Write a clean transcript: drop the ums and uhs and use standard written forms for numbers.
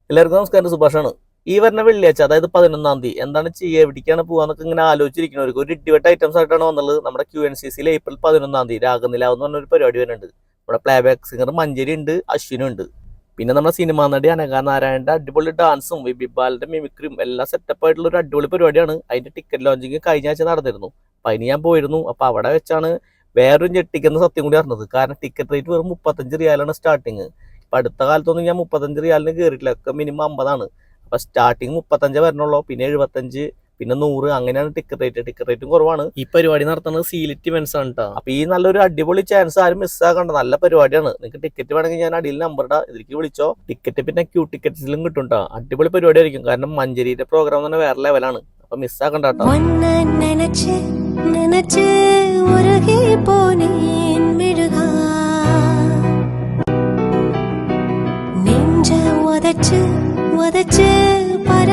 എല്ലാവർക്കും നമസ്കാരം. സുഭാഷാണ്. ഈ വരുന്ന വെള്ളിയാഴ്ച, അതായത് 11-ാം തീയതി എന്താണ് ചെയ്യുക, എവിടേക്കാണ് പോകാന്നൊക്കെ ഇങ്ങനെ ആലോചിച്ചിരിക്കുന്നവർക്ക് ഒരു ഇടിവെട്ട് ഐറ്റംസ് ആയിട്ടാണ് വന്നുള്ളത്. നമ്മുടെ QNCC ഏപ്രിൽ 11-ാം തീയതി രാഗനിലാവ് എന്ന് പറഞ്ഞൊരു പരിപാടി വരുന്നുണ്ട്. നമ്മുടെ പ്ലേബാക്ക് സിംഗർ മഞ്ജരി ഉണ്ട്, അശ്വിനും ഉണ്ട്. പിന്നെ നമ്മുടെ സിനിമാ നടി അനഘ നാരായണന്റെ അടിപൊളി ഡാൻസും വിബിബാലിന്റെ മിമിക്രിയും എല്ലാം സെറ്റപ്പ് ആയിട്ടുള്ള ഒരു അടിപൊളി പരിപാടിയാണ്. അതിന്റെ ടിക്കറ്റ് ലോഞ്ചിങ് കഴിഞ്ഞ ആഴ്ച നടന്നിരുന്നു. അപ്പൊ അതിന് ഞാൻ പോയിരുന്നു. അപ്പൊ അവിടെ വെച്ചാണ് വേറൊരു ഞെട്ടിക്കുന്ന സത്യം കൂടി അറിഞ്ഞത്. കാരണം ടിക്കറ്റ് റേറ്റ് വെറും 35 റിയാലാണ് സ്റ്റാർട്ടിങ്. ഇപ്പൊ അടുത്ത കാലത്തൊന്നും ഞാൻ 35 റിയാലിന് കയറിയിട്ടില്ല, ഒക്കെ മിനിമം 50ആണ്. അപ്പൊ സ്റ്റാർട്ടിങ് 35 വരണുള്ളൂ, പിന്നെ 75, പിന്നെ 100, അങ്ങനെയാണ് ടിക്കറ്റ് റേറ്റ്. ടിക്കറ്റ് റേറ്റും കുറവാണ്. ഈ പരിപാടി നടത്തുന്നത് സീലിറ്റ് ഇവന്റ്സ് ആണ് കേട്ടോ. അപ്പൊ ഈ നല്ലൊരു അടിപൊളി ചാൻസ് ആരും മിസ്സാക്കണ്ട. നല്ല പരിപാടിയാണ്. നിങ്ങൾക്ക് ടിക്കറ്റ് വേണമെങ്കിൽ ഞാൻ അടിയിൽ നമ്പർ ഇടാം, ഇതിലേക്ക് വിളിച്ചോ. ടിക്കറ്റ് പിന്നെ ക്യൂ ടിക്കറ്റ്സിലും കിട്ടും കേട്ടോ. അടിപൊളി പരിപാടി ആയിരിക്കും. കാരണം മഞ്ചേരിയുടെ പ്രോഗ്രാം തന്നെ വേറെ ലെവലാണ്. അപ്പൊ മിസ്സാക്കണ്ട കേട്ടോ. உதச்சு உதச்சு பர